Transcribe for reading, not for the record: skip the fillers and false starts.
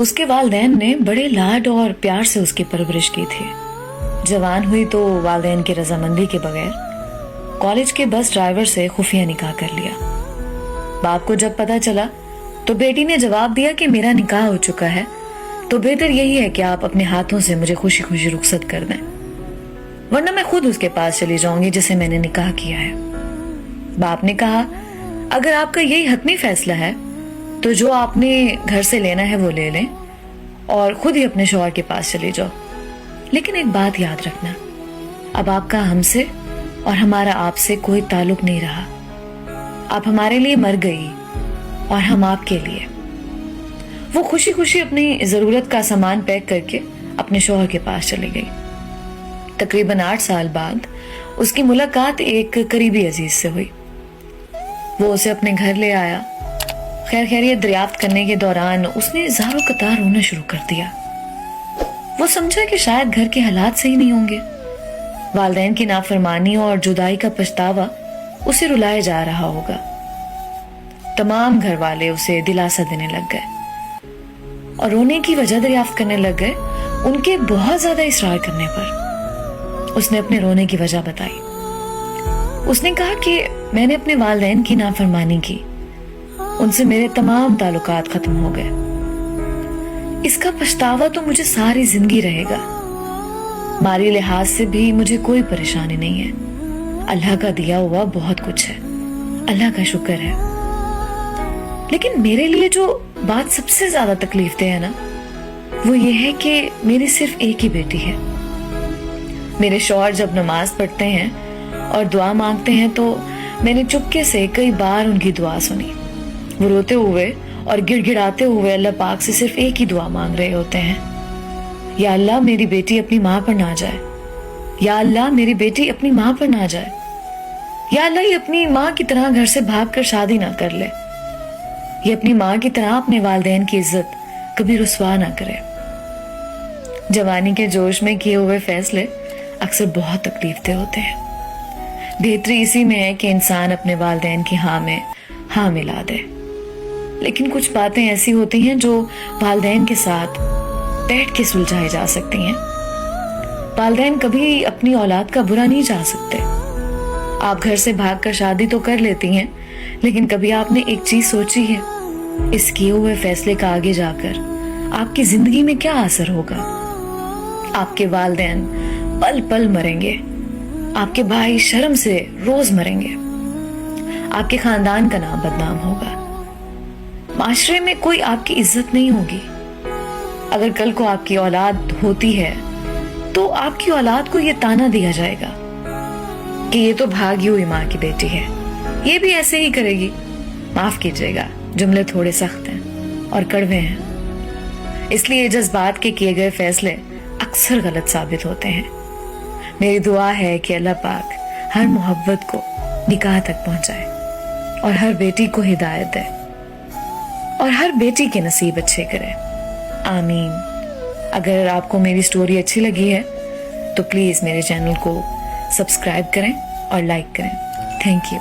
اس کے والدین نے بڑے لاڈ اور پیار سے اس کی پرورش کی تھی. جوان ہوئی تو والدین کی رضامندی کے بغیر کالج کے بس ڈرائیور سے خفیہ نکاح کر لیا. باپ کو جب پتا چلا تو بیٹی نے جواب دیا کہ میرا نکاح ہو چکا ہے تو بہتر یہی ہے کہ آپ اپنے ہاتھوں سے مجھے خوشی خوشی رخصت کر دیں، ورنہ میں خود اس کے پاس چلی جاؤں گی جسے میں نے نکاح کیا ہے. باپ نے کہا اگر آپ کا یہی حتمی فیصلہ ہے تو جو آپ نے گھر سے لینا ہے وہ لے لیں اور خود ہی اپنے شوہر کے پاس چلی جاؤ، لیکن ایک بات یاد رکھنا، اب آپ کا ہم سے اور ہمارا آپ سے کوئی تعلق نہیں رہا. آپ ہمارے لیے مر گئی اور ہم آپ کے لیے. وہ خوشی خوشی اپنی ضرورت کا سامان پیک کر کے اپنے شوہر کے پاس چلی گئی. تقریباً 8 سال بعد اس کی ملاقات ایک قریبی عزیز سے ہوئی. وہ اسے اپنے گھر لے آیا. خیر خیریت دریافت کرنے کے دوران اس نے زار و قطار رونا شروع کر دیا. وہ سمجھا کہ شاید گھر کے حالات صحیح نہیں ہوں گے. والدین کی نافرمانی اور جدائی کا پچھتاوا اسے رلائے جا رہا ہوگا. تمام گھر والے اسے دلاسا دینے لگ گئے اور رونے کی وجہ دریافت کرنے لگ گئے. ان کے بہت زیادہ اصرار کرنے پر اس نے اپنے رونے کی وجہ بتائی. اس نے کہا کہ میں نے اپنے والدین کی نافرمانی کی، ان سے میرے تمام تعلقات ختم ہو گئے. اس کا پچھتاوا تو مجھے ساری زندگی رہے گا. مالی لحاظ سے بھی مجھے کوئی پریشانی نہیں ہے. اللہ کا دیا ہوا بہت کچھ ہے، اللہ کا شکر ہے. لیکن میرے لیے جو بات سب سے زیادہ تکلیف دہ ہے نا، وہ یہ ہے کہ میری صرف ایک ہی بیٹی ہے. میرے شوہر جب نماز پڑھتے ہیں اور دعا مانگتے ہیں تو میں نے چپکے سے کئی بار ان کی دعا سنی. وہ روتے ہوئے اور گڑ گڑاتے ہوئے اللہ پاک سے صرف ایک ہی دعا مانگ رہے ہوتے ہیں، یا اللہ میری بیٹی اپنی ماں پر نہ جائے، یا اللہ میری بیٹی اپنی ماں پر نہ جائے، یا اللہ یہ اپنی ماں کی طرح گھر سے بھاگ کر شادی نہ کر لے، یہ اپنی ماں کی طرح اپنے والدین کی عزت کبھی رسوا نہ کرے. جوانی کے جوش میں کیے ہوئے فیصلے اکثر بہت تکلیف دہ ہوتے ہیں. بہتری اسی میں ہے کہ انسان اپنے والدین کی ہاں میں ہاں ملا دے. لیکن کچھ باتیں ایسی ہوتی ہیں جو والدین کے ساتھ بیٹھ کے سلجھائی جا سکتی ہیں. والدین کبھی اپنی اولاد کا برا نہیں چاہ سکتے. آپ گھر سے بھاگ کر شادی تو کر لیتی ہیں، لیکن کبھی آپ نے ایک چیز سوچی ہے، اس کیے ہوئے فیصلے کا آگے جا کر آپ کی زندگی میں کیا اثر ہوگا؟ آپ کے والدین پل پل مریں گے، آپ کے بھائی شرم سے روز مریں گے، آپ کے خاندان کا نام بدنام ہوگا، معاشرے میں کوئی آپ کی عزت نہیں ہوگی. اگر کل کو آپ کی اولاد ہوتی ہے تو آپ کی اولاد کو یہ تانا دیا جائے گا کہ یہ تو بھاگی ہوئی ماں کی بیٹی ہے، یہ بھی ایسے ہی کرے گی. معاف کیجیے گا، جملے تھوڑے سخت ہیں اور کڑوے ہیں، اس لیے جذبات کے کیے گئے فیصلے اکثر غلط ثابت ہوتے ہیں. میری دعا ہے کہ اللہ پاک ہر محبت کو نکاح تک پہنچائے اور ہر بیٹی کو ہدایت دے اور ہر بیٹی کے نصیب اچھے کرے. آمین. اگر آپ کو میری سٹوری اچھی لگی ہے تو پلیز میرے چینل کو سبسکرائب کریں اور لائک کریں. Thank you.